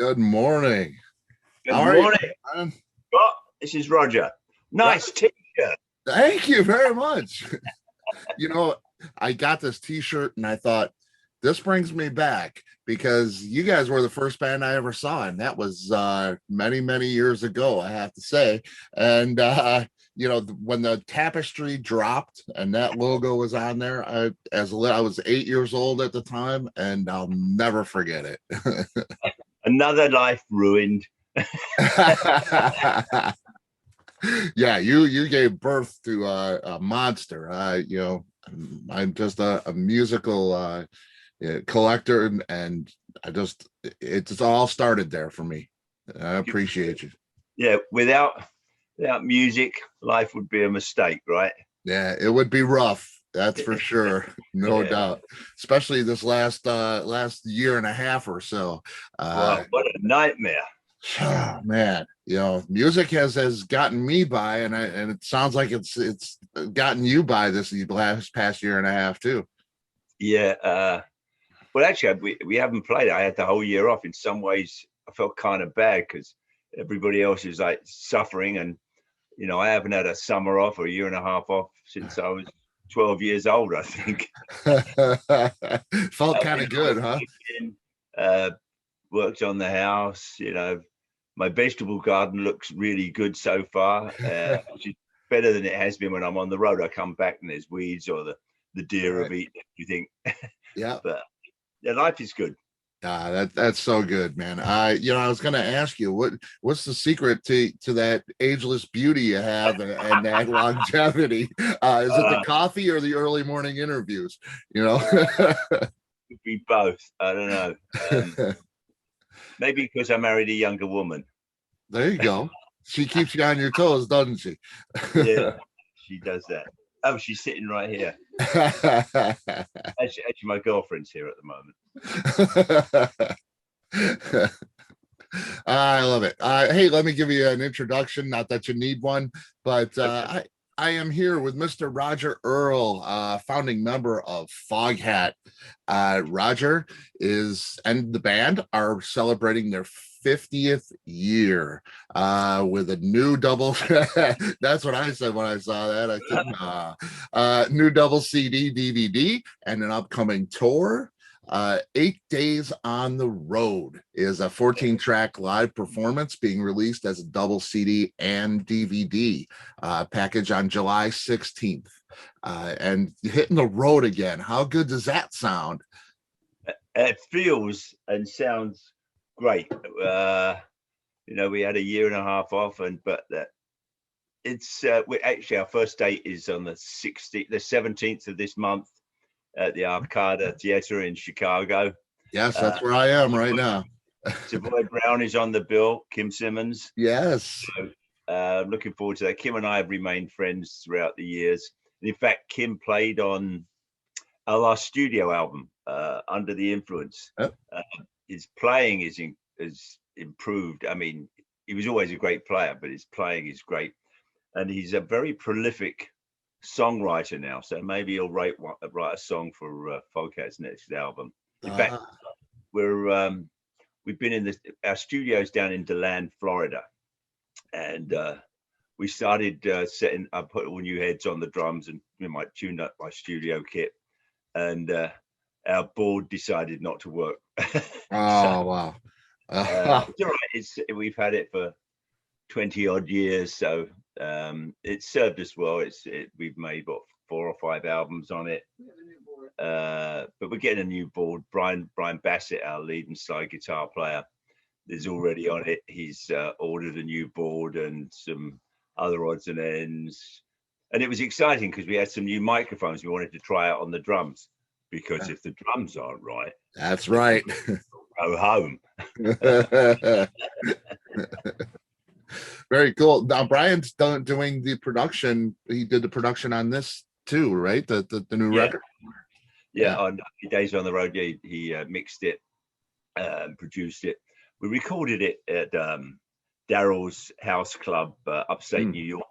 Good morning. Good How are you, morning. man? Oh, this is Roger. Right. Nice t-shirt. Thank you very much. You know, I got this t-shirt and I thought this brings me back because you guys were the first band I ever saw, and that was many, many years ago, I have to say. And when the tapestry dropped and that logo was on there, I was 8 years old at the time, and I'll never forget it. Another life ruined. Yeah, you gave birth to a monster. I'm just a musical collector, and it just all started there for me. I appreciate you. Yeah, without music, life would be a mistake, right? Yeah, it would be rough. That's for sure, no Yeah. doubt. Especially this last year and a half or so. Wow, what a nightmare. Man, music has gotten me by, and it sounds like it's gotten you by this last past year and a half too. Yeah. Well, actually, we haven't played it. I had the whole year off. In some ways, I felt kind of bad because everybody else is like suffering, and I haven't had a summer off or a year and a half off since I was 12 years old, I think. Felt kind of good, huh? Worked on the house. My vegetable garden looks really good so far, which is better than it has been when I'm on the road. I come back and there's weeds or the deer have eaten everything. Yeah. But yeah, life is good. That's so good, man. I was gonna ask you what's the secret to that ageless beauty you have and that longevity? Is it the coffee or the early morning interviews? Could be both. I don't know. Maybe because I married a younger woman. There you go. She keeps you on your toes, doesn't she? Yeah, she does that. Oh, she's sitting right here. Actually, my girlfriend's here at the moment. I love it. Hey, let me give you an introduction. Not that you need one, but I am here with Mr. Roger Earl, founding member of Foghat. Roger and the band are celebrating their 50th year with a new double. That's what I said when I saw that. New double CD, DVD, and an upcoming tour. 8 Days on the Road is a 14-track live performance being released as a double CD and DVD package on July 16th. And hitting the road again. How good does that sound? It feels and sounds great. We had a year and a half off, but it's actually our first date is on the 17th of this month at the Arcada Theater in Chicago. Yes, that's where I am right now. Savoy Brown is on the bill. Kim Simmons. Yes. So, looking forward to that. Kim and I have remained friends throughout the years. And in fact, Kim played on our last studio album, Under the Influence. Yep. His playing is improved. I mean, he was always a great player, but his playing is great. And he's a very prolific songwriter now, so maybe he'll write a song for Foghat's next album. In fact, we've been in our studios down in DeLand, Florida, and we started setting. I put all new heads on the drums and we might tune up my studio kit, and our board decided not to work. Wow! It's all right. We've had it for 20 odd years, so it's served us well. We've made 4 or 5 albums on it, but we're getting a new board. Brian Bassett, our lead and slide guitar player, is already on it. He's ordered a new board and some other odds and ends, and it was exciting because we had some new microphones we wanted to try out on the drums, because if the drums aren't right, that's right, go home. Very cool. Now Brian's doing the production. He did the production on this too, right? The new record. Yeah, on 8 Days on the Road. Yeah, he mixed it, produced it. We recorded it at Daryl's House Club, upstate New York.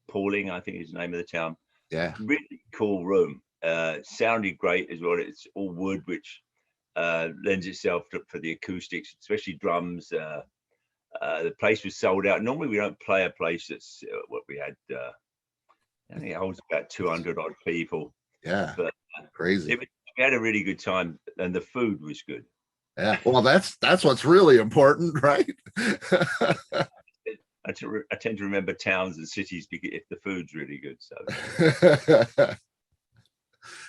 Pauling, I think is the name of the town. Yeah, really cool room. Sounded great as well. It's all wood, which lends itself for the acoustics, especially drums. The place was sold out. Normally we don't play a place that's what we had. I think it holds about 200 odd people. Yeah, but crazy. We had a really good time, and the food was good. Yeah, well, that's what's really important, right? I tend to remember towns and cities if the food's really good. So.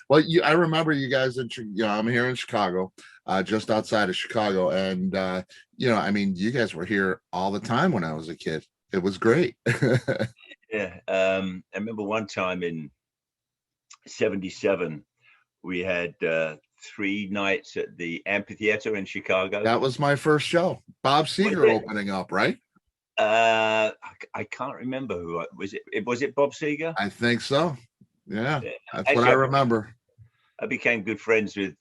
Well, I remember you guys I'm here in Chicago, just outside of Chicago, and I mean, you guys were here all the time when I was a kid. It was great. Yeah, I remember one time in '77, we had 3 nights at the amphitheater in Chicago. That was my first show. Bob Seger opening up, right? I can't remember who was it. Was it Bob Seger? I think so. Yeah, that's actually what I remember. I became good friends with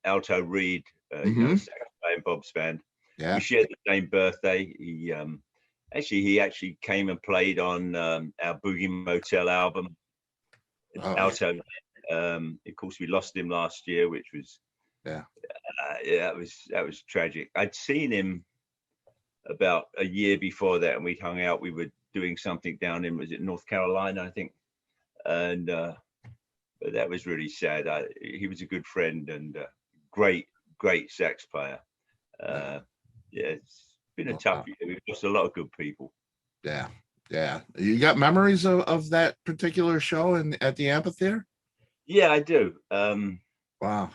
Alto Reed, sax player in Bob's band. Yeah, we shared the same birthday. He actually came and played on our Boogie Motel album. Alto. Of course, we lost him last year, which was that was tragic. I'd seen him about a year before that, and we hung out. We were doing something down in North Carolina, I think, and but that was really sad. He was a good friend and great sax player. It's been a tough year. We've lost a lot of good people. Yeah. You got memories of that particular show at the amphitheater? Yeah, I do. Wow.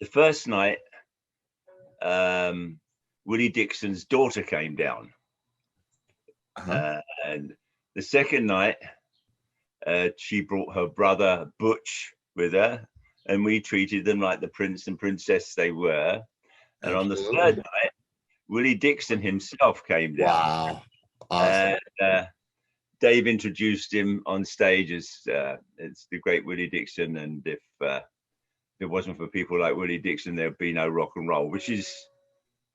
The first night, Willie Dixon's daughter came down. And the second night, she brought her brother Butch with her, and we treated them like the prince and princess they were. And on the third night, Willie Dixon himself came down. Wow. Awesome. And Dave introduced him on stage as it's the great Willie Dixon, and if it wasn't for people like Willie Dixon, there'd be no rock and roll, which is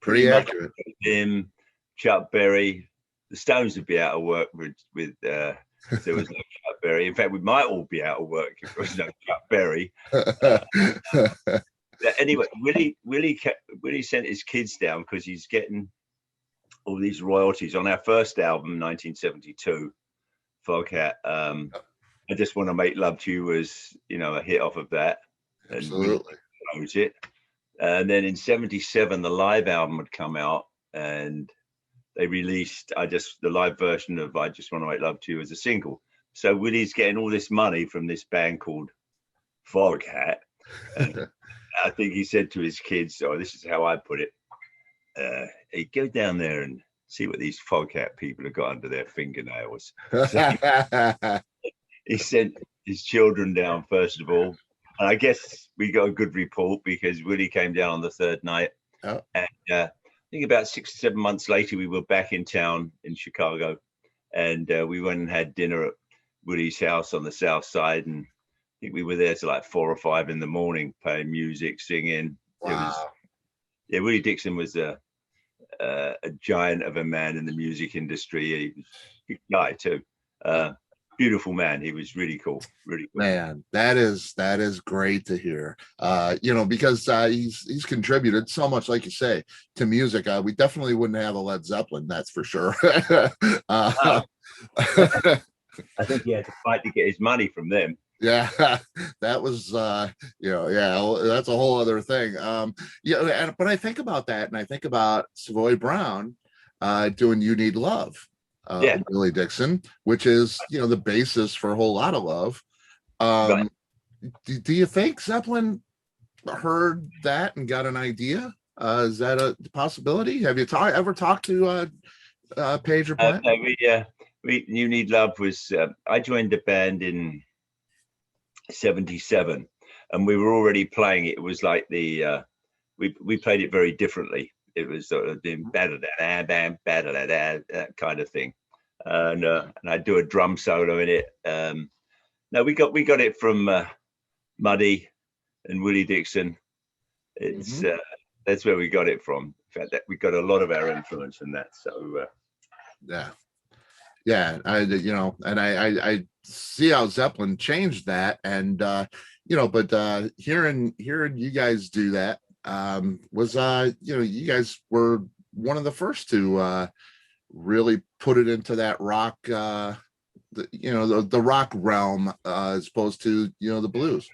pretty accurate. Him, Chuck Berry, the Stones would be out of work with there was no Chuck Berry. In fact, we might all be out of work if there was no Chuck Berry. Anyway, Willie sent his kids down because he's getting all these royalties on our first album, 1972, Foghat. I Just Want to Make Love to You was, a hit off of that. Absolutely. And wrote it. And then in '77, the live album had come out, and they released the live version of I Just Want to Make Love to You as a single. So Willie's getting all this money from this band called Foghat. And I think he said to his kids, this is how I put it. Hey, go down there and see what these Foghat people have got under their fingernails. So he sent his children down, first of all. And I guess we got a good report because Willie came down on the third night. Oh. And I think about 6 or 7 months later, we were back in town in Chicago. And we went and had dinner at Willie's house on the south side. And I think we were there till like 4 or 5 in the morning, playing music, singing. Wow. Willie Dixon was a giant of a man in the music industry. He was a good guy too. Beautiful man. He was really cool. Really cool. Man, that is great to hear. Because he's contributed so much, like you say, to music. We definitely wouldn't have a Led Zeppelin, that's for sure. I think he had to fight to get his money from them. Yeah, that was that's a whole other thing. But I think about that, and I think about Savoy Brown doing "You Need Love," Willie Dixon, which is the basis for a whole lot of love. Right. Do you think Zeppelin heard that and got an idea? Is that a possibility? Have you ever talked to Page or Plant? No, "You Need Love" was I joined the band in '77, and we were already playing it. It was like we played it very differently. It was sort of doing that kind of thing, and I do a drum solo in it. No, we got it from Muddy and Willie Dixon. It's that's where we got it from. In fact, that we got a lot of our influence from that. So I see how Zeppelin changed that, and but hearing you guys do that, was you guys were one of the first to really put it into that rock, the rock realm, as opposed to the blues.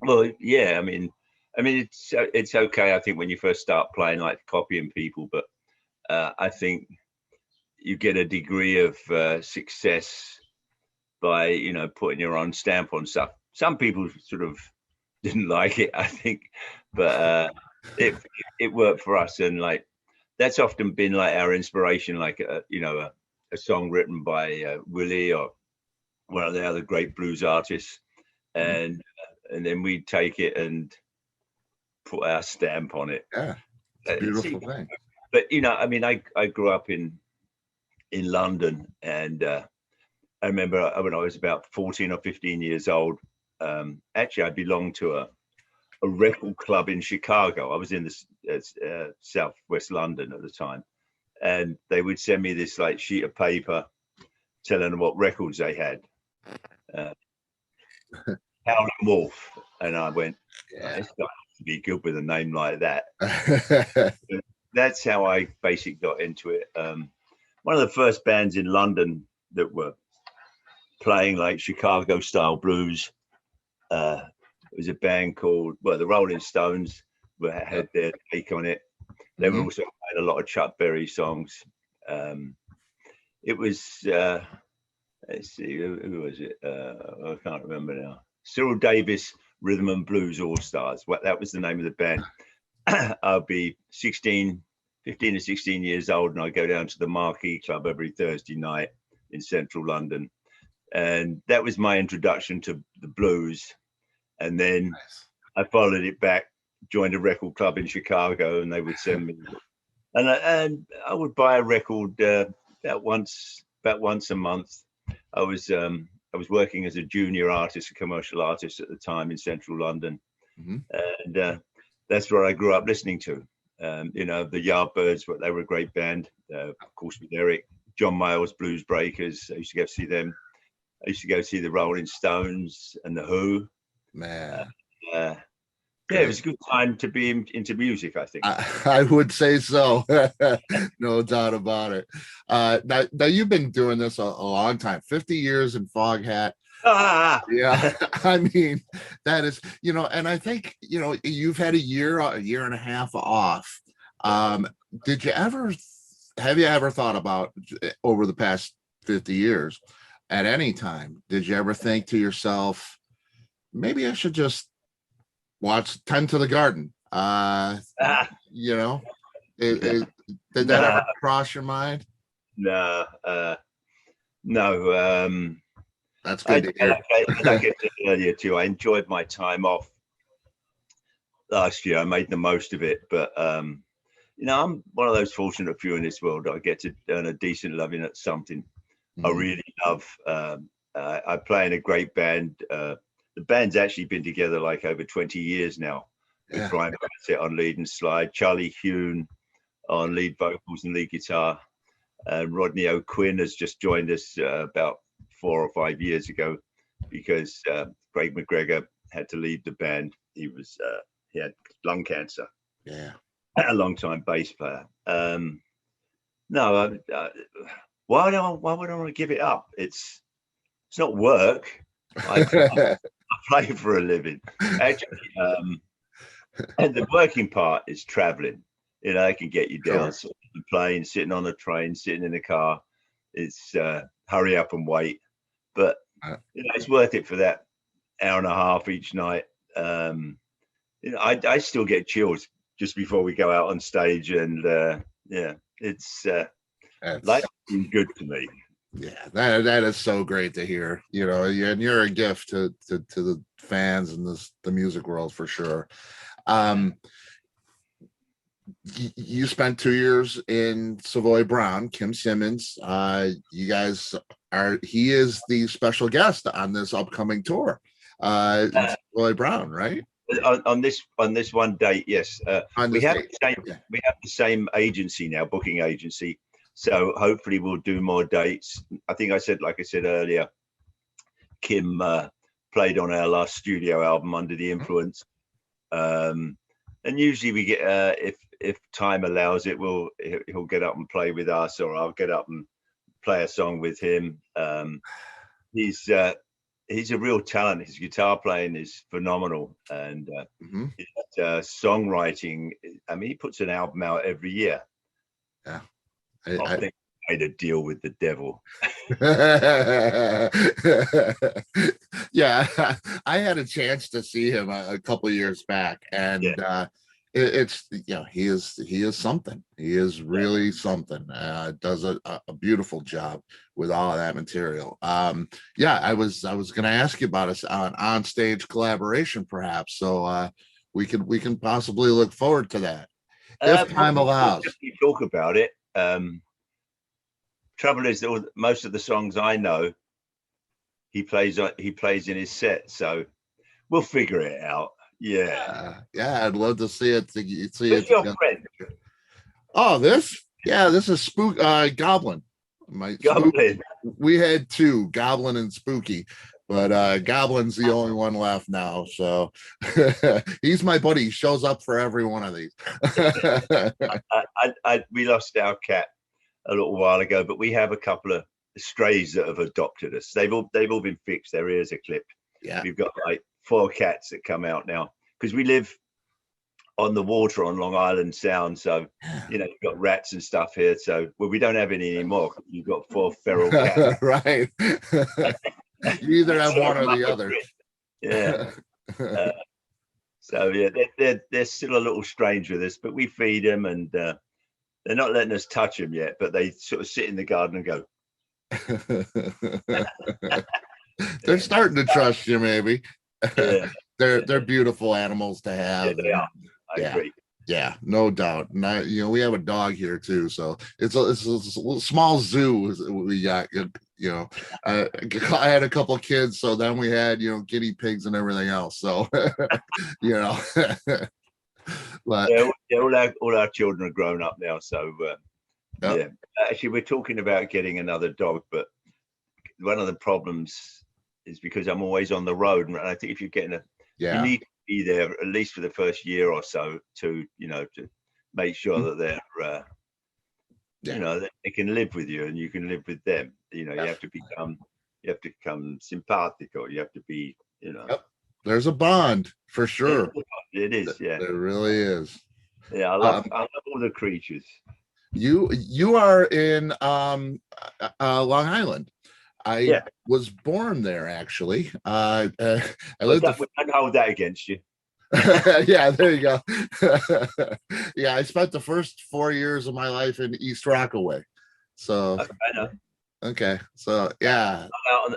Well, yeah, I mean, it's okay. I think when you first start playing, like copying people, but I think you get a degree of success by putting your own stamp on stuff. Some people sort of didn't like it, I think, but it worked for us, and like that's often been like our inspiration, like a song written by Willie or one of the other great blues artists, and then we take it and put our stamp on it. Yeah, it's a beautiful thing. But I mean, I grew up in London, and I remember when I was about 14 or 15 years old. Actually, I belonged to a record club in Chicago. I was in the southwest London at the time, and they would send me this like sheet of paper telling them what records they had. Howlin' Wolf, and I went, Yeah. It's got to be good with a name like that. That's how I basically got into it. One of the first bands in London that were playing like Chicago style blues was a band called the Rolling Stones had their take on it. They were also playing a lot of Chuck Berry songs. It was let's see, who was it? I can't remember now. Cyril Davis Rhythm and Blues All Stars. That was the name of the band. I'll be 15 or 16 years old, and I go down to the Marquee Club every Thursday night in central London. And that was my introduction to the blues. And then I followed it back, joined a record club in Chicago, and they would send me. And I would buy a record about once a month. I was working as a junior artist, a commercial artist at the time in central London. And that's where I grew up listening to. The Yardbirds, they were a great band. Of course, with Eric, John Mayall's Blues Breakers. I used to go see them. I used to go see the Rolling Stones and the Who. Man. Yeah, it was a good time to be into music, I think. I would say so. No doubt about it. Now you've been doing this a long time, 50 years in Foghat. Yeah, I mean, that is, and I think, you've had a year and a half off. Have you ever thought about, over the past 50 years, at any time, did you ever think to yourself, maybe I should just tend to the garden? Did that ever cross your mind? No. That's good to hear. Like I said earlier too, I enjoyed my time off last year. I made the most of it, but I'm one of those fortunate few in this world. I get to earn a decent living at something I really love. I play in a great band. The band's actually been together like over 20 years now. With Brian Bassett on lead and slide, Charlie Hune on lead vocals and lead guitar, and Rodney O'Quinn has just joined us about 4 or 5 years ago because Craig McGregor had to leave the band. He had lung cancer. Yeah, a long-time bass player. No, why would I want to give it up? It's not work. I play for a living. Actually, and the working part is traveling. I can get you down sort of the plane, sitting on a train, sitting in a car. It's hurry up and wait. But it's worth it for that hour and a half each night. I still get chills just before we go out on stage, and it's life's been good to me. Yeah, that is so great to hear. And you're a gift to the fans and the music world for sure. You spent 2 years in Savoy Brown, Kim Simmons. You guys he is the special guest on this upcoming tour. Savoy Brown, right? On this one date, yes. We have the same agency now, booking agency. So hopefully we'll do more dates. I think like I said earlier, Kim played on our last studio album, Under the Influence. and usually we get if time allows it, he'll get up and play with us, or I'll get up and play a song with him. He's a real talent. His guitar playing is phenomenal, and his songwriting. I mean, he puts an album out every year. Yeah, I think he made a deal with the devil. Yeah, I had a chance to see him a couple of years back, and it's he is something. He is really something. Does a beautiful job with all of that material. I was going to ask you about an on stage collaboration, perhaps. So we can possibly look forward to that if time allows. We'll talk about it. Trouble is, most of the songs I know, he plays in his set, so we'll figure it out. Yeah, I'd love to see it. Who's your friend? Oh, this is Goblin. Goblin. We had two, Goblin and Spooky, but Goblin's the only one left now. So he's my buddy. He shows up for every one of these. We lost our cat a little while ago, but we have a couple of strays that have adopted us. They've all been fixed. Their ears are clipped. Yeah, we've got like 4 cats that come out now because we live on the water on Long Island Sound. So you've got rats and stuff here. So we don't have any anymore. You've got 4 feral cats. Right. You either have one or the other. Yeah. So they're still a little strange with us, but we feed them, and they're not letting us touch them yet, but they sort of sit in the garden and go. They're starting to trust you, maybe. Yeah. They're beautiful animals to have. Yeah, they are. I agree. Yeah, no doubt. And we have a dog here too, so it's a small zoo we got. I had a couple of kids, so then we had guinea pigs and everything else. So but all our children are grown up now. So actually, we're talking about getting another dog, but one of the problems is because I'm always on the road, and I think if you're getting you need to be there at least for the first year or so to make sure that they're that they can live with you and you can live with them. You have to become sympathetic, or you have to be There's a bond for sure. It is. Yeah, there really is. Yeah, I love all the creatures. You are in Long Island. I was born there, actually. I lived. I'd hold that against you. Yeah, there you go. Yeah, I spent the first 4 years of my life in East Rockaway. So I know. Okay, so yeah,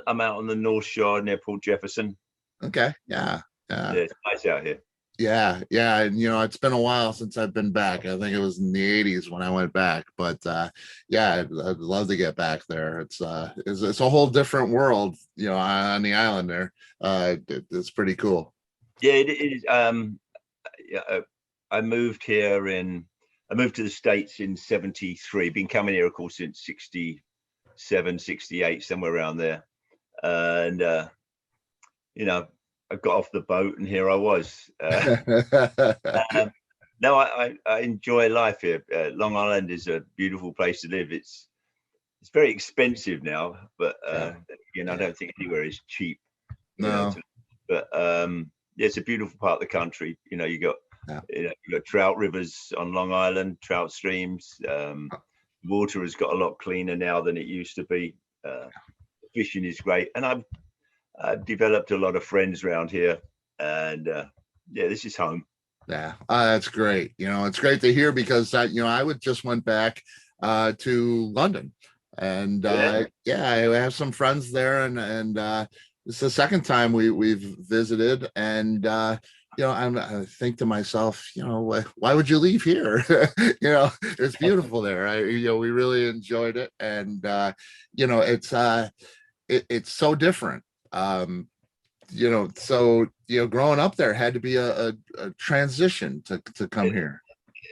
I'm out on the North Shore near Port Jefferson. Okay, yeah, it's nice out here. Yeah, and it's been a while since I've been back. I think it was in the 80s when I went back, but I'd love to get back there. It's a whole different world, on the island there. It's pretty cool. Yeah, it is. I moved to the States in 73. Been coming here, of course, since 67, 68, somewhere around there. And I got off the boat and here I was. No, I enjoy life here. Long Island is a beautiful place to live. It's very expensive now, but I don't think anywhere is cheap. No. But it's a beautiful part of the country. You got trout rivers on Long Island, trout streams. Water has got a lot cleaner now than it used to be. Fishing is great, and I've developed a lot of friends around here, and this is home. Yeah, that's great. It's great to hear, because I just went back to London, and I have some friends there, and it's the second time we've visited, and I think to myself, why would you leave here? It's beautiful there. We really enjoyed it, and it's so different. Growing up there had to be a transition to come here.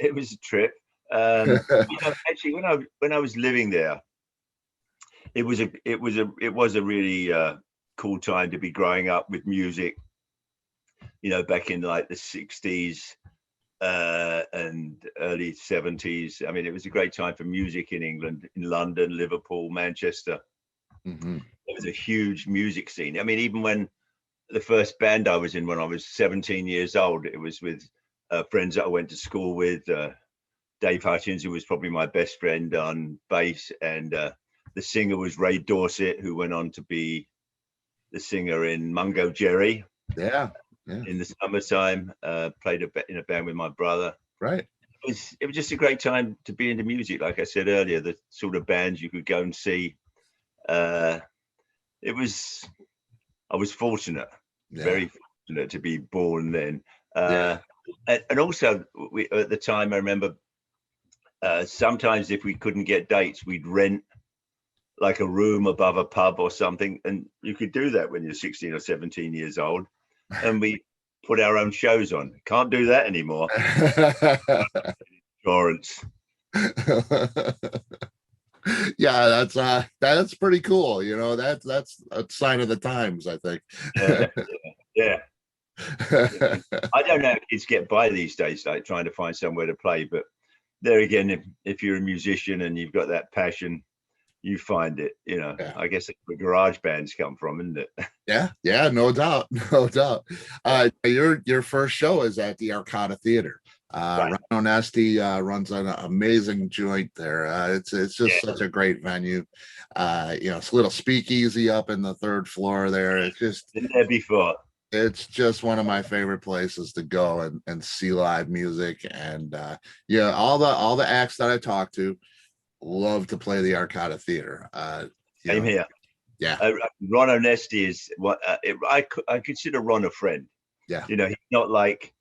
It was a trip. Actually, when I was living there, it was a really cool time to be growing up with music. Back in like the 60s, and early 70s. I mean, it was a great time for music in England, in London, Liverpool, Manchester. Mm-hmm. It was a huge music scene. I mean, even when the first band I was in when I was 17 years old, it was with friends that I went to school with. Dave Hutchins, who was probably my best friend on bass, and the singer was Ray Dorset, who went on to be the singer in Mungo Jerry. Yeah, yeah. In the summertime, played in a band with my brother. Right. It was just a great time to be into music. Like I said earlier, the sort of bands you could go and see. I was fortunate, very fortunate to be born then. And also at the time, I remember sometimes if we couldn't get dates, we'd rent like a room above a pub or something. And you could do that when you're 16 or 17 years old. And we put our own shows on. Can't do that anymore. Insurance. Yeah, that's pretty cool. You know, that's a sign of the times, I think. Yeah. I don't know if kids get by these days, like trying to find somewhere to play, but there again, if you're a musician and you've got that passion, you find it. You know, I guess that's where garage bands come from, isn't it? Yeah, no doubt, no doubt. Your first show is at the Arcada Theater. Right. Ryan Onesti runs an amazing joint there. It's just such a great venue. It's a little speakeasy up in the third floor there. It's just been there before. It's just one of my favorite places to go and see live music. And all the acts that I talk to love to play the Arcada Theater. Same here. Yeah. Ron Onesti is what I consider Ron a friend. Yeah. You know, he's not like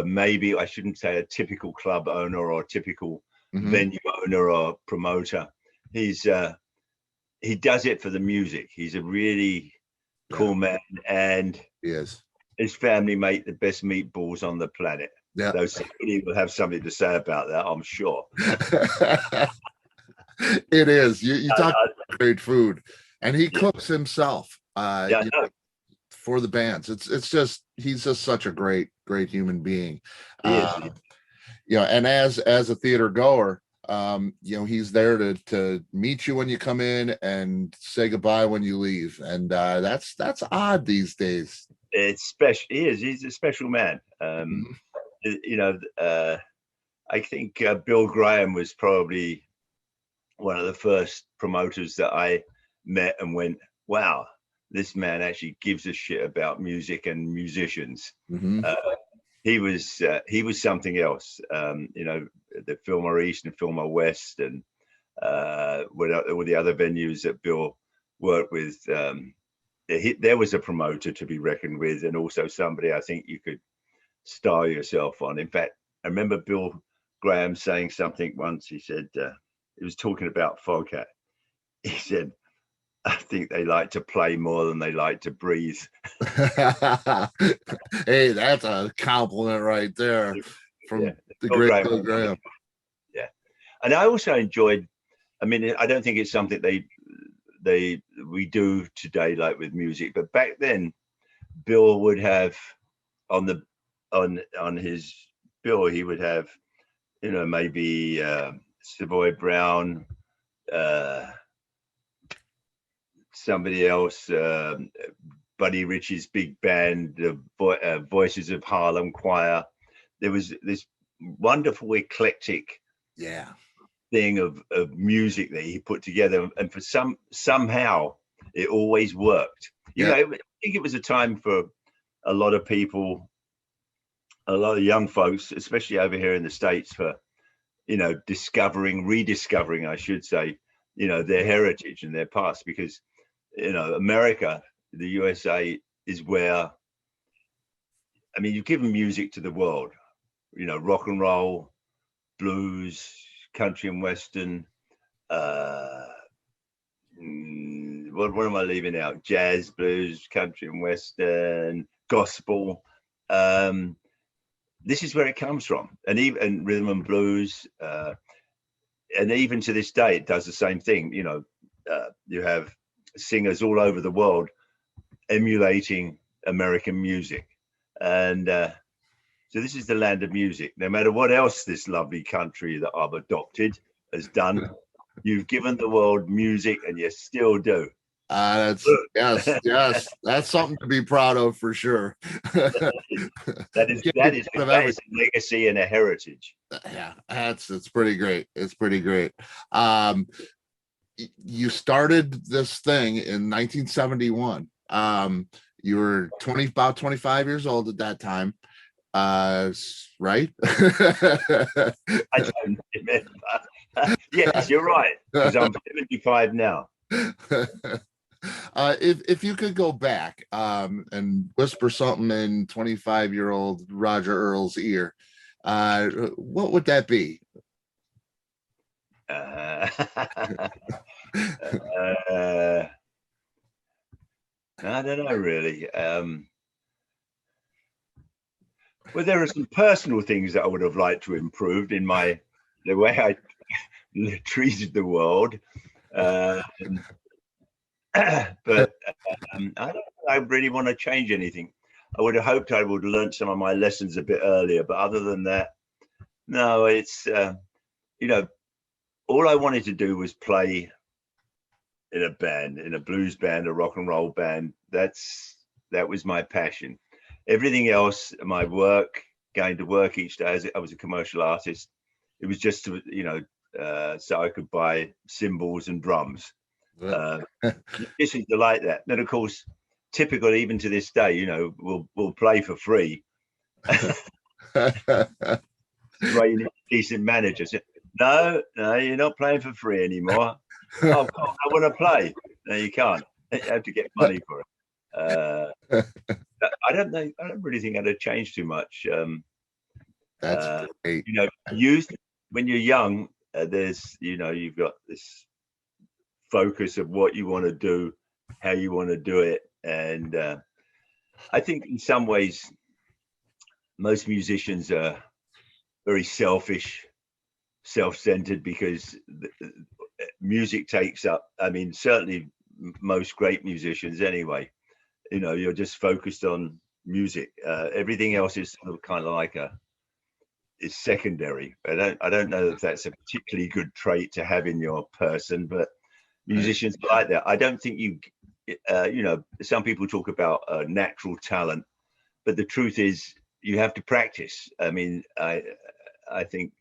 maybe I shouldn't say a typical club owner or typical venue owner or promoter. He does it for the music. He's a really cool man, and he is. His family make the best meatballs on the planet. Yeah. So somebody will have something to say about that, I'm sure. It is. You talk about great food, and he cooks himself. For the bands. It's just he's just such a great human being. And as a theater goer, he's there to meet you when you come in and say goodbye when you leave. And that's odd these days. It's special. He's a special man. I think Bill Graham was probably one of the first promoters that I met and went, wow, this man actually gives a shit about music and musicians. He was something else. The Fillmore East and Fillmore West, and with all the other venues that Bill worked with. There was a promoter to be reckoned with, and also somebody I think you could style yourself on. In fact, I remember Bill Graham saying something once. He said he was talking about Foghat. He said, I think they like to play more than they like to breathe. Hey, that's a compliment right there from the great Bill Graham. Yeah. And I also enjoyed, I mean, I don't think it's something we do today, like with music, but back then Bill would have on his bill, he would have, maybe Savoy Brown, somebody else, Buddy Rich's big band, the Voices of Harlem Choir. There was this wonderful eclectic thing of music that he put together, and for somehow it always worked. I think it was a time for a lot of people, a lot of young folks, especially over here in the States, for rediscovering, I should say, their heritage and their past, because America, the USA, is where, I mean, you've given music to the world, rock and roll, blues, country and western, what am I leaving out? Jazz, blues, country and western, gospel. This is where it comes from, and even rhythm and blues, and even to this day, it does the same thing. You have singers all over the world emulating American music. And so this is the land of music. No matter what else this lovely country that I've adopted has done, you've given the world music, and you still do. That's yes, that's something to be proud of for sure. That is a legacy and a heritage. Yeah, it's pretty great. It's pretty great. You started this thing in 1971. You were about 25 years old at that time. Right? I don't remember. Yes, you're right, because I'm 75 now. If you could go back and whisper something in 25-year-old Roger Earl's ear, what would that be? I don't know, really. Well, there are some personal things that I would have liked to improve in the way I treated the world. But I don't really want to change anything. I would have hoped I would have learned some of my lessons a bit earlier, but other than that, no, it's, all I wanted to do was play in a band, in a blues band, a rock and roll band. That was my passion. Everything else, my work, going to work each day, I was a commercial artist. It was just to, so I could buy cymbals and drums. Musicians are like that. And of course, typical even to this day, we'll play for free. Right, you need a decent manager. So, no, you're not playing for free anymore. Oh, God, I want to play. No, you can't. You have to get money for it. I don't really think that'd change too much. That's great. Youth, when you're young, there's, you've got this focus of what you want to do, how you want to do it. And I think in some ways, most musicians are very selfish, self-centered, because music takes up, certainly most great musicians anyway, you're just focused on music. Everything else is sort of kind of like is secondary. I don't know if that's a particularly good trait to have in your person, but musicians are like that. I don't think some people talk about natural talent, but the truth is you have to practice. I think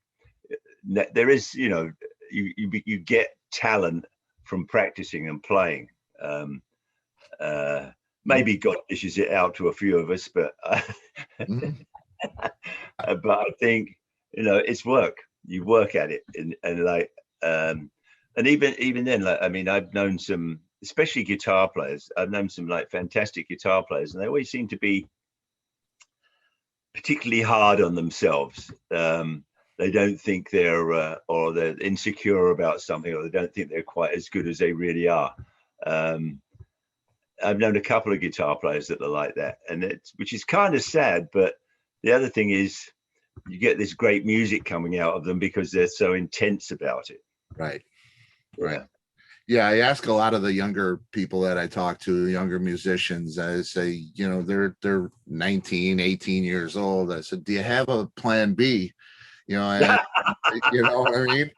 there is, you get talent from practicing and playing. Maybe God dishes it out to a few of us, but but I think it's work. You work at it, and even then, I've known some, especially guitar players. I've known some fantastic guitar players, and they always seem to be particularly hard on themselves. They don't think they're or they're insecure about something, or they don't think they're quite as good as they really are. I've known a couple of guitar players that are like that, which is kind of sad. But the other thing is, you get this great music coming out of them because they're so intense about it. Right. Yeah, I ask a lot of the younger people that I talk to, younger musicians. I say, they're 19, 18 years old. I said, do you have a plan B? And, you know what I mean?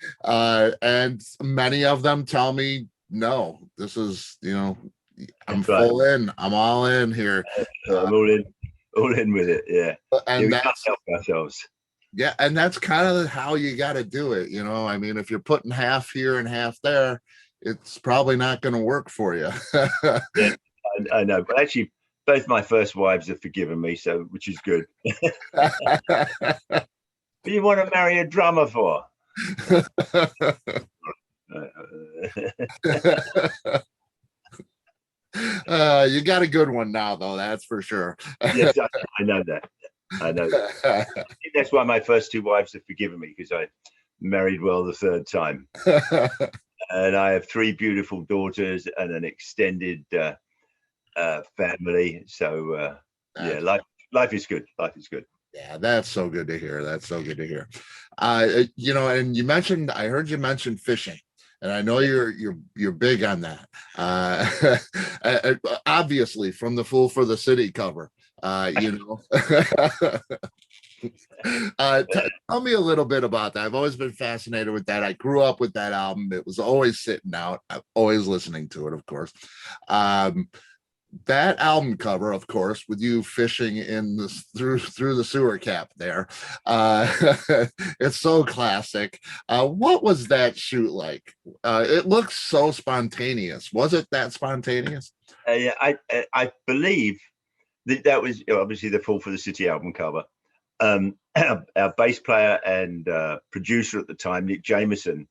And many of them tell me, no, this is, I'm full in. I'm all in here. I'm all in with it. Yeah. And we can't help ourselves. Yeah. And that's kind of how you got to do it. If you're putting half here and half there, it's probably not going to work for you. Yeah, I know. But actually, both my first wives have forgiven me, which is good. What do you want to marry a drummer for? You got a good one now, though. That's for sure. Yes, I know that. I know that. I think that's why my first two wives have forgiven me, because I married well the third time. And I have three beautiful daughters and an extended family. So life is good. Life is good. Yeah, that's so good to hear. That's so good to hear. And I heard you mention fishing, and I know you're big on that. Obviously, from the Fool for the City cover, You know. Tell me a little bit about that. I've always been fascinated with that. I grew up with that album. It was always sitting out. I'm always listening to it, of course. Um, that album cover, of course, with you fishing in the through the sewer cap there. Uh, it's so classic. What was that shoot like? It looks so spontaneous. Was it that spontaneous? Yeah, I believe that was obviously the Fall for the City album cover. Our bass player and producer at the time, Nick Jameson,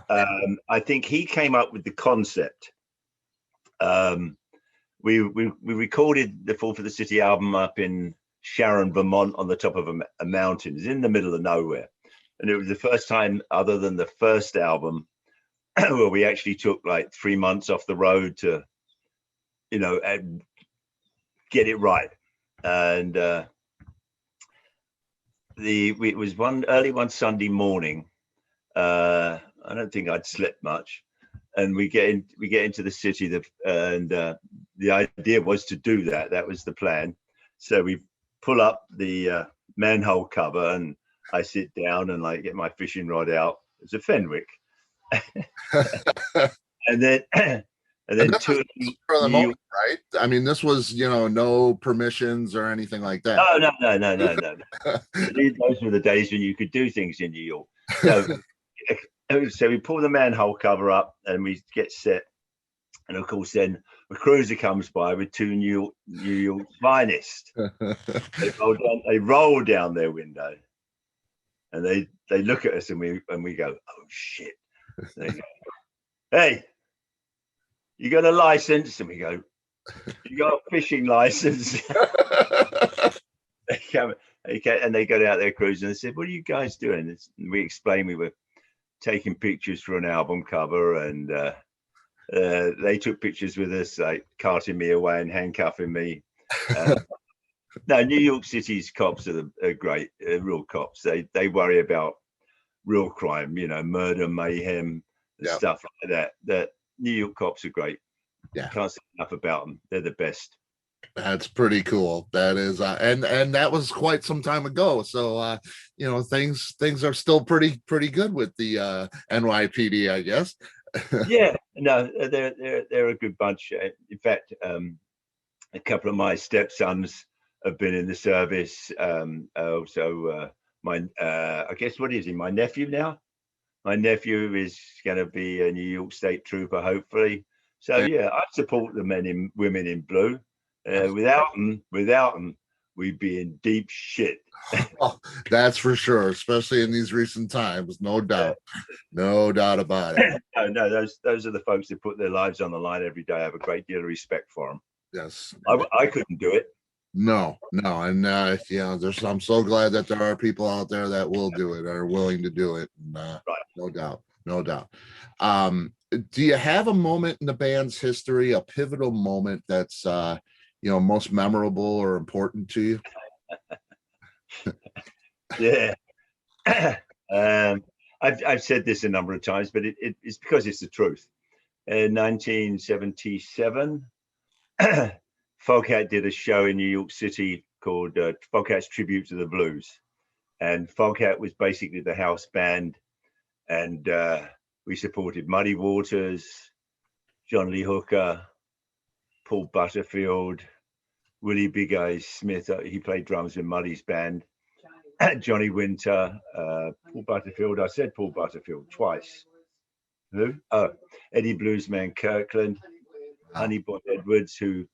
I think he came up with the concept. We recorded the Fall for the City album up in Sharon, Vermont, on the top of a mountain. It's in the middle of nowhere, and it was the first time, other than the first album, where we actually took like 3 months off the road to, you know, get it right. And it was one Sunday morning. I don't think I'd slept much, and we get into the city. The idea was to do that. That was the plan. So we pull up the manhole cover, and I sit down and like get my fishing rod out. It's a Fenwick, and then two for the moment, right? I mean, this was, you know, no permissions or anything like that. No. Those were the days when you could do things in New York. So we pull the manhole cover up and we get set. And of course, then a cruiser comes by with two New York finest. They roll down their window, and they look at us, and we go, "Oh shit!" They go, "Hey, you got a license?" And we go, "You got a fishing license?" And they got out their cruiser and they said, "What are you guys doing?" And we explained we were taking pictures for an album cover, and they took pictures with us, like carting me away and handcuffing me. No, New York City's cops are great, real cops. They worry about real crime, you know, murder, mayhem, and stuff like that. That New York cops are great. Yeah, can't say enough about them. They're the best. That's pretty cool. That is, and that was quite some time ago. So, you know, things are still pretty good with the NYPD, I guess. Yeah, no, they're a good bunch. In fact, a couple of my stepsons have been in the service. Also, I guess what is he? My nephew now. My nephew is going to be a New York State trooper, hopefully. So yeah, I support the women in blue. Without them, we'd be in deep shit. Oh, that's for sure, especially in these recent times. No doubt, no doubt about it. No, those are the folks that put their lives on the line every day. I have a great deal of respect for them. Yes, I couldn't do it. No, and yeah, I'm so glad that there are people out there that will do it, are willing to do it. And, right. No doubt. Do you have a moment in the band's history, a pivotal moment that's you know, most memorable or important to you? Yeah. I've said this a number of times, but it's because it's the truth. In 1977, Foghat did a show in New York City called Foghat's Tribute to the Blues. And Foghat was basically the house band. And we supported Muddy Waters, John Lee Hooker, Paul Butterfield, Willie Big Eyes Smith. He played drums in Muddy's band. Johnny Winter, Paul Butterfield. I said Paul Butterfield twice. Who? Oh, Eddie Bluesman Kirkland, Honeyboy Edwards, who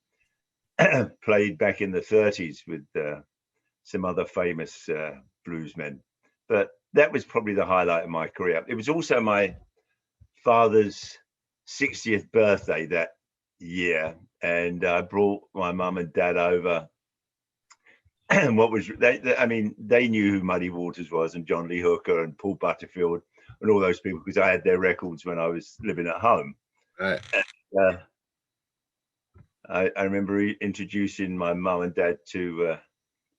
played back in the 30s with some other famous bluesmen. But that was probably the highlight of my career. It was also my father's 60th birthday that year, and I brought my mum and dad over. And what was I mean, they knew who Muddy Waters was, and John Lee Hooker, and Paul Butterfield, and all those people, because I had their records when I was living at home. Right. And, I remember introducing my mum and dad to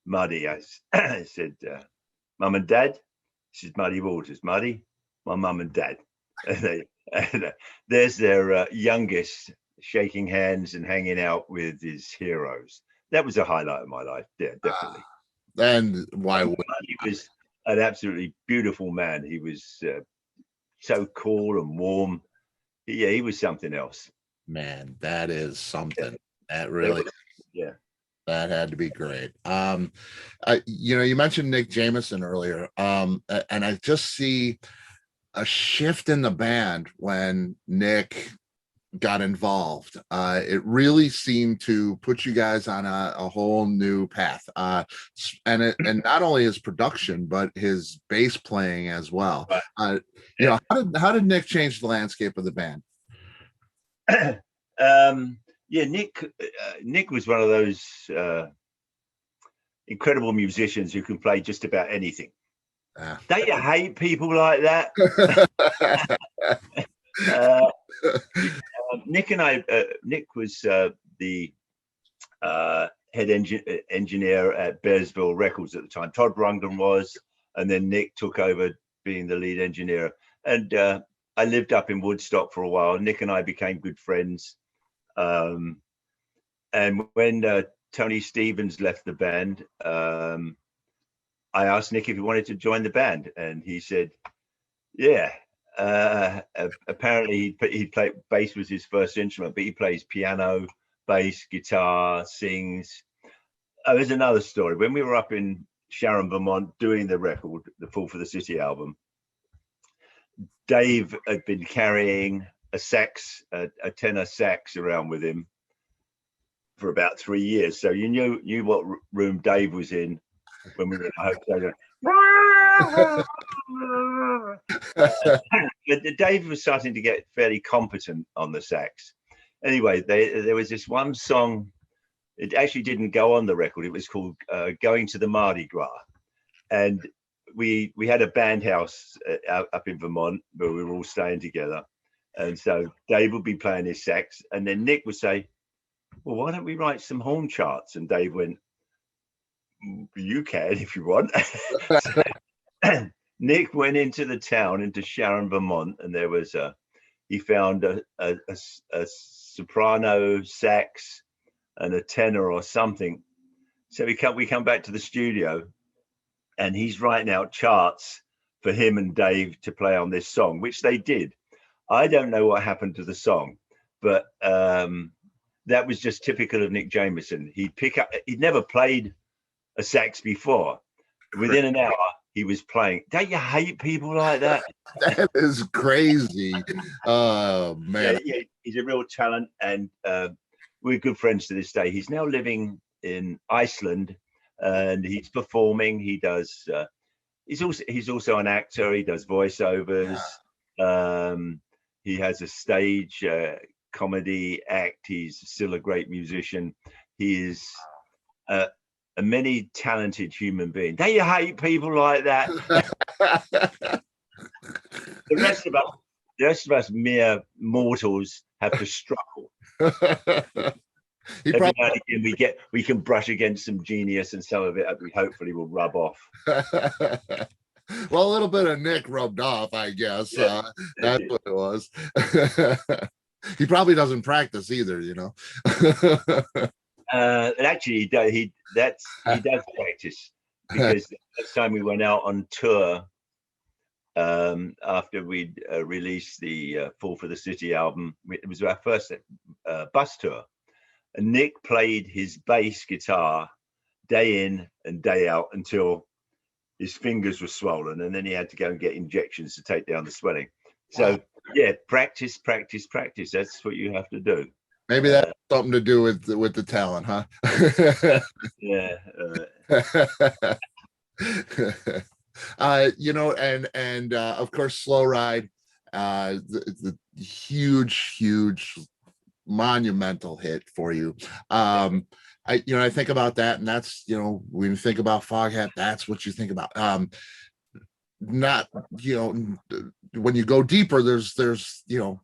Muddy. I said, "Mum and Dad, this is Muddy Waters. Muddy, my mum and dad." And there's their youngest shaking hands and hanging out with his heroes. that was a highlight of my life. Yeah, definitely. And why would He was an absolutely beautiful man. He was so cool and warm. Yeah, he was something else. man, that is something. That That really, was, yeah. that had to be great. You know, you mentioned Nick Jameson earlier. And I just see a shift in the band when Nick got involved. It really seemed to put you guys on a whole new path. And not only his production, but his bass playing as well. Right. You know, how did Nick change the landscape of the band? Yeah, Nick was one of those incredible musicians who can play just about anything. Don't you hate people like that? Nick and I, Nick was the head engineer at Bearsville Records at the time. Todd Rundgren was, and then Nick took over being the lead engineer. And I lived up in Woodstock for a while. Nick and I became good friends. And when Tony Stevens left the band, I asked Nick if he wanted to join the band, and he said, yeah. Apparently he played bass was his first instrument, but he plays piano, bass, guitar, sings. Oh, there's another story. When we were up in Sharon, Vermont, doing the record, the Fall for the City album, Dave had been carrying a tenor sax around with him for about 3 years. So you knew what room Dave was in when we were in the hotel. But Dave was starting to get fairly competent on the sax. Anyway, there was this one song. It actually didn't go on the record. It was called "Going to the Mardi Gras," and we had a band house up in Vermont where we were all staying together. And so Dave would be playing his sax, and then Nick would say, "Well, why don't we write some horn charts?" And Dave went, "You can if you want." Nick went into the town, into Sharon, Vermont, and there was he found a soprano sax and a tenor or something. So we come back to the studio, and he's writing out charts for him and Dave to play on this song, which they did. I don't know what happened to the song, but that was just typical of Nick Jameson. He'd never played a sax before. Within an hour, he was playing. Don't you hate people like that? That is crazy. Oh man. Yeah, he's a real talent, and we're good friends to this day. He's now living in Iceland, and he's performing. He does. He's also an actor. He does voiceovers. He has a stage comedy act. He's still a great musician. He is a many talented human being. Don't you hate people like that? The rest of us mere mortals have to struggle. Every now and again we can brush against some genius, and some of it we hopefully will rub off. Well, a little bit of Nick rubbed off, I guess. Yeah, that's what it was. He probably doesn't practice either, you know. Actually, he does practice, because the next time we went out on tour, after we'd released the Fall for the City album, it was our first bus tour, and Nick played his bass guitar day in and day out until his fingers were swollen, and then he had to go and get injections to take down the swelling. So yeah, practice. That's what you have to do. Maybe that's something to do with the talent, huh? Yeah. You know, and of course, Slow Ride, the huge monumental hit for you. I think about that, and that's, you know, when you think about Foghat, that's what you think about. Not, you know, when you go deeper, there's you know,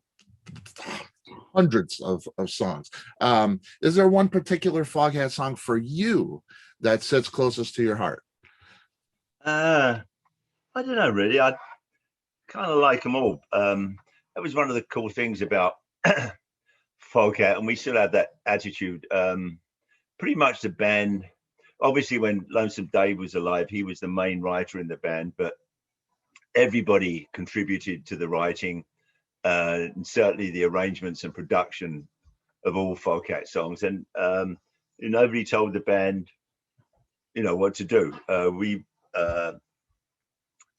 hundreds of songs. Is there one particular Foghat song for you that sits closest to your heart? I don't know, really. I kind of like them all. That was one of the cool things about Foghat, and we still have that attitude. pretty much the band. Obviously, when Lonesome Dave was alive, he was the main writer in the band, but everybody contributed to the writing, and certainly the arrangements and production of all Foghat songs. And nobody told the band, what to do. We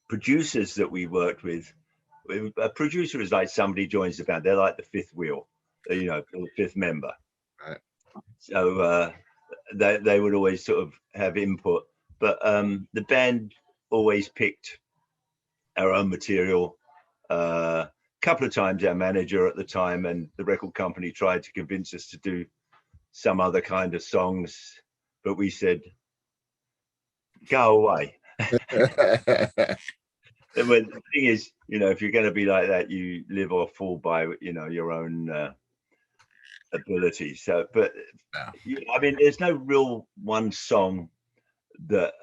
producers that we worked with, a producer is like somebody joins the band. They're like the fifth wheel, the fifth member. Right. So they would always sort of have input, but the band always picked our own material. A couple of times our manager at the time and the record company tried to convince us to do some other kind of songs, but we said, go away. And when the thing is, if you're going to be like that, you live or fall by, your own ability. So, but I mean, there's no real one song that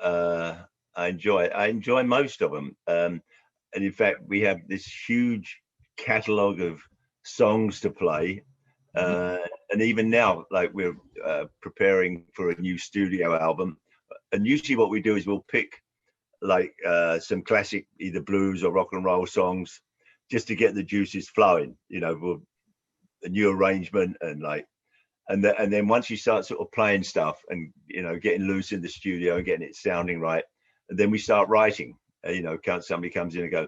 I enjoy. I enjoy most of them. And in fact, we have this huge catalog of songs to play. And even now, like we're preparing for a new studio album. And usually what we do is we'll pick like some classic, either blues or rock and roll songs, just to get the juices flowing, with a new arrangement and then once you start sort of playing stuff and, getting loose in the studio and getting it sounding right, and then we start writing, somebody comes in and go,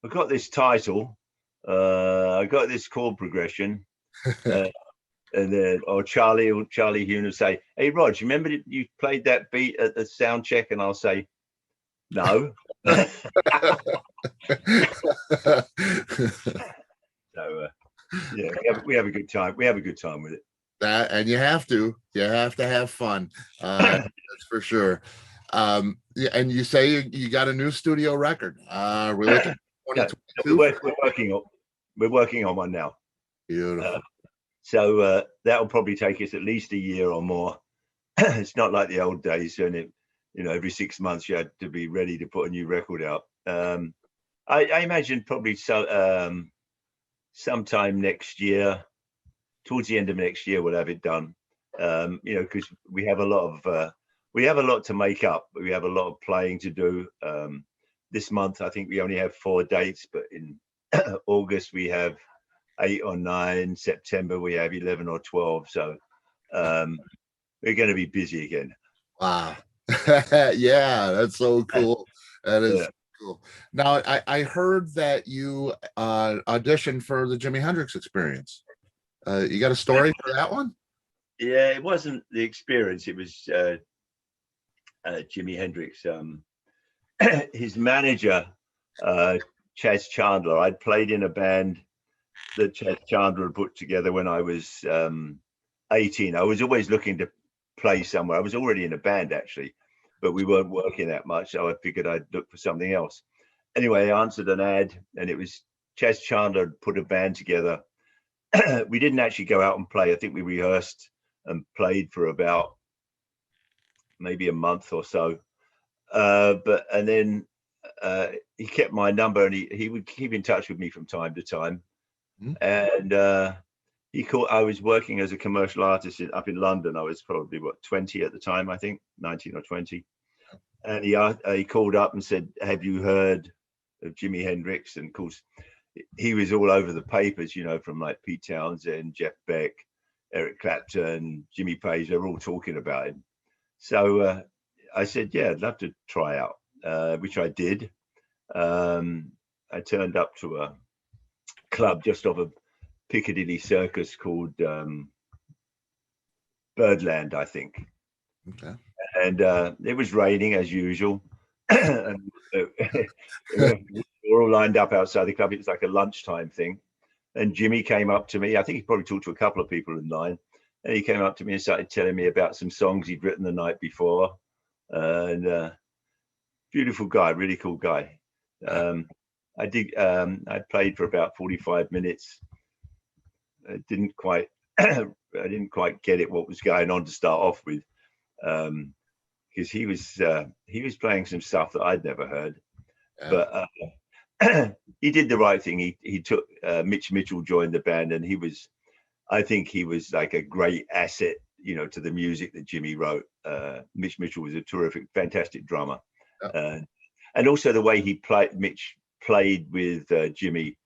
I've got this title, I got this chord progression. And then, or Charlie Hune will say, hey, Rog, you remember you played that beat at the sound check? And I'll say, no. So, yeah, we have a good time. We have a good time with it. That, and you have to have fun. That's for sure. Yeah, and you say you got a new studio record. We're looking at 2022. We're working on one now. Beautiful. So that'll probably take us at least a year or more. It's not like the old days when every 6 months you had to be ready to put a new record out. I imagine probably sometime next year, towards the end of next year, we'll have it done. Because we have a lot to make up, but we have a lot of playing to do. This month, I think we only have 4 dates, but in August we have 8 or 9. September we have 11 or 12. So we're going to be busy again. Wow. Yeah, that's so cool. That is cool. Now I heard that you auditioned for the Jimi Hendrix Experience. You got a story for that one? Yeah, it wasn't the Experience. It was Jimi Hendrix. His manager, Chaz Chandler. I'd played in a band that Chaz Chandler had put together when I was 18. I was always looking to play somewhere. I was already in a band actually, but we weren't working that much, so I figured I'd look for something else. Anyway, I answered an ad, and it was Chaz Chandler had put a band together. We didn't actually go out and play. I think we rehearsed and played for about maybe a month or so. And then he kept my number, and he would keep in touch with me from time to time. And I was working as a commercial artist up in London. I was probably 20 at the time, I think 19 or 20. And he called up and said, have you heard of Jimi Hendrix? And of course he was all over the papers, from like Pete Townsend, Jeff Beck, Eric Clapton, Jimmy Page. They're all talking about him. So I said, yeah, I'd love to try out, which I did. I turned up to a club just off of Piccadilly Circus called Birdland, I think. Okay. And it was raining as usual. And we're all lined up outside the club. It was like a lunchtime thing. And Jimmy came up to me. I think he probably talked to a couple of people in line. And he came up to me and started telling me about some songs he'd written the night before. And beautiful guy, really cool guy. I played for about 45 minutes. I didn't quite get it, what was going on to start off with, because he was playing some stuff that I'd never heard. But he did the right thing. He took Mitch Mitchell joined the band, and I think he was like a great asset to the music that Jimmy wrote. Mitch Mitchell was a terrific, fantastic drummer. And also the way Mitch played with Jimmy.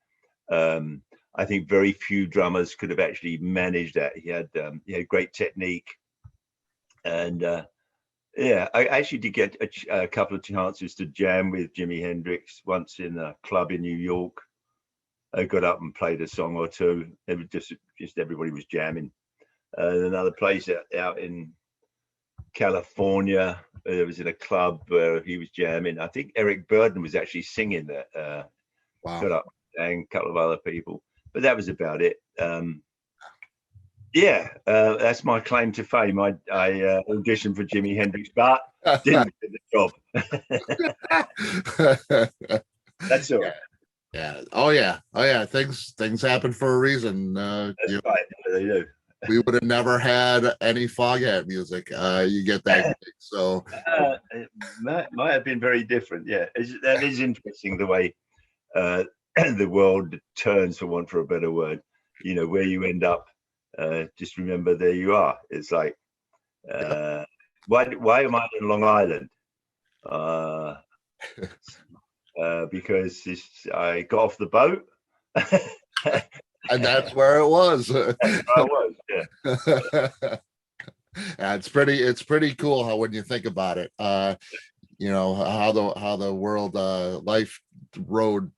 I think very few drummers could have actually managed that. He had great technique. And I actually did get a couple of chances to jam with Jimi Hendrix once in a club in New York. I got up and played a song or two. It was just everybody was jamming. Another place out in California, it was in a club where he was jamming. I think Eric Burden was actually singing that. Wow. Got up and a couple of other people, but that was about it. That's my claim to fame. I auditioned for Jimi Hendrix, but didn't get the job. That's all right. Yeah. Oh yeah. Things happen for a reason. Right. They do. We would have never had any Foghat music. You get that gig, so it might have been very different. Yeah, that is interesting the way the world turns, for want for a better word. Where you end up. Just remember, there you are. It's like, why am I in Long Island? Because I got off the boat. And that's where it was. That's where I was, yeah. Yeah, it's pretty cool how, when you think about it, how the world life road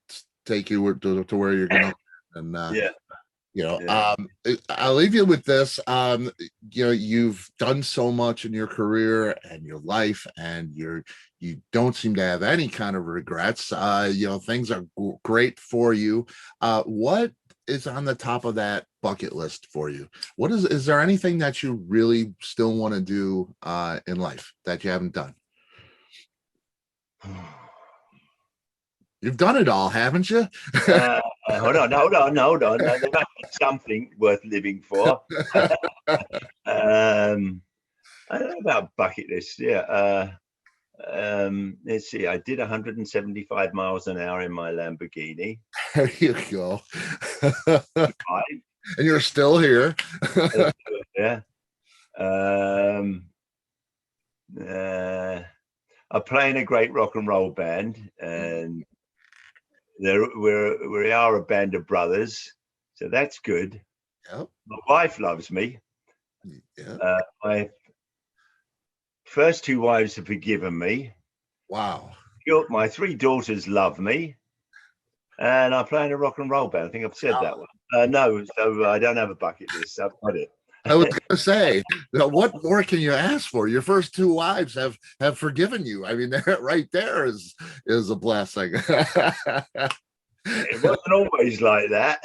take you to where you're going. And I'll leave you with this. You've done so much in your career and your life, and you don't seem to have any kind of regrets. Things are great for you. What is on the top of that bucket list for you? Is there anything that you really still want to do in life that you haven't done? You've done it all, haven't you? Hold on. There must be something worth living for. I don't know about bucket list. Yeah. Let's see. I did 175 miles an hour in my Lamborghini. There you go. And you're still here. Yeah. I play in a great rock and roll band, and we are a band of brothers, so that's good. Yep. My wife loves me. Yeah. My first two wives have forgiven me. Wow. My three daughters love me, and I play in a rock and roll band. I think I've said that one. No, so I don't have a bucket list. I've got it. I was going to say, what more can you ask for? Your first two wives have forgiven you. I mean, right there is a blessing. It wasn't always like that.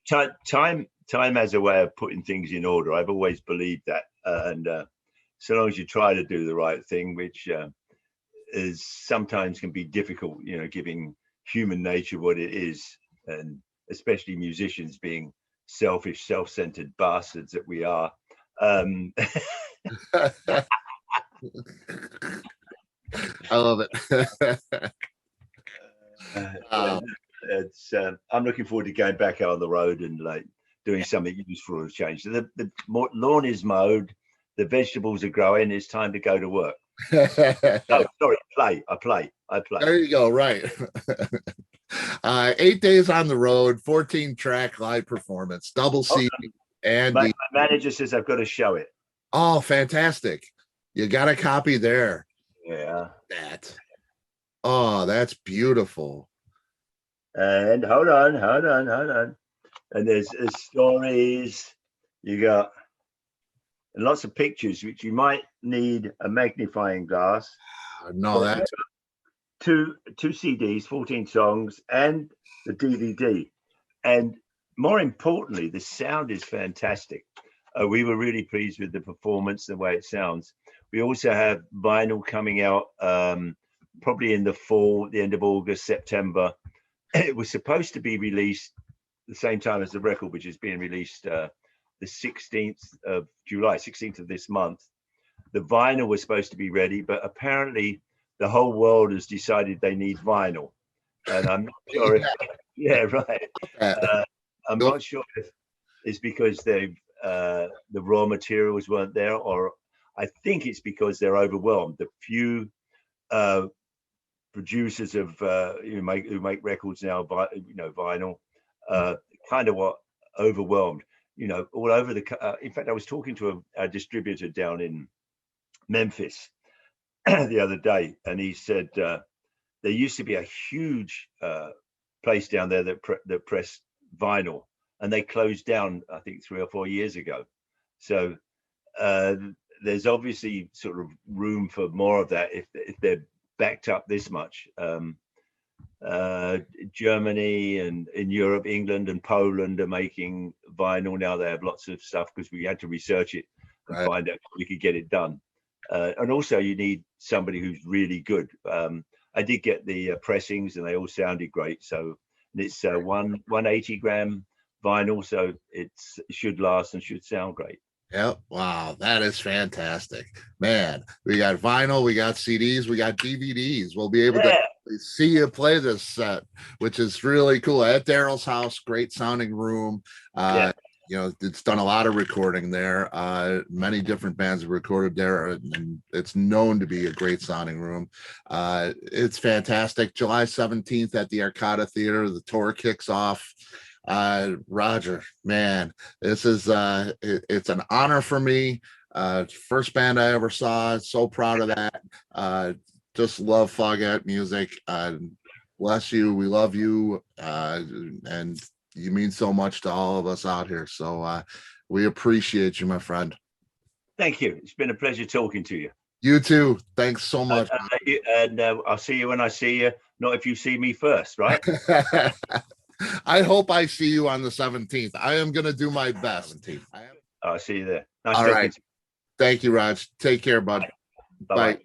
Time has a way of putting things in order. I've always believed that, and so long as you try to do the right thing, which is sometimes can be difficult, giving human nature what it is, and especially musicians being selfish, self-centered bastards that we are. I love it. I'm looking forward to going back out on the road and doing something useful for a change. So the lawn is mowed, the vegetables are growing. It's time to go to work. Play. I play. There you go. Right. 8 days on the road, 14-track live performance, double CD. And my manager says I've got to show it. Oh, fantastic. You got a copy there. Yeah. That's beautiful. And hold on. And there's stories. You got lots of pictures, which you might need a magnifying glass. No, that's two CDs, 14 songs, and the DVD. And more importantly, the sound is fantastic. We were really pleased with the performance, the way it sounds. We also have vinyl coming out probably in the fall, the end of August, September. It was supposed to be released the same time as the record, which is being released the 16th of July, 16th of this month. The vinyl was supposed to be ready, but apparently the whole world has decided they need vinyl. And I'm not sure if, yeah, right. I'm not sure is because they've the raw materials weren't there, or I think it's because they're overwhelmed. The few producers of who make records now, vinyl, kind of what overwhelmed. All over the. In fact, I was talking to a distributor down in Memphis the other day, and he said there used to be a huge place down there that pressed vinyl, and they closed down, I think, 3 or 4 years ago. So there's obviously sort of room for more of that if they're backed up this much. Germany and in Europe, England and Poland are making vinyl now. They have lots of stuff because we had to research it and find out if we could get it done. And also you need somebody who's really good. I did get the pressings and they all sounded great. So it's 180 gram vinyl, so it should last and should sound great. Yep. Wow, that is fantastic, man. We got vinyl, we got CDs, we got DVDs. We'll be able to see you play this set, which is really cool at Daryl's house. Great sounding room. It's done a lot of recording there. Many different bands have recorded there, and it's known to be a great sounding room. It's fantastic. July 17th at the Arcada Theater, the tour kicks off. Roger, man, this is it's an honor for me. First band I ever saw. So proud of that. Just love Foghat music. Bless you. We love you. And you mean so much to all of us out here. So we appreciate you, my friend. Thank you. It's been a pleasure talking to you. You too. Thanks so much. And I'll see you when I see you, not if you see me first, right? I hope I see you on the 17th. I am going to do my best. I'll see you there. Nice all talking right. to you. Thank you, Raj. Take care, bud. Bye. Bye.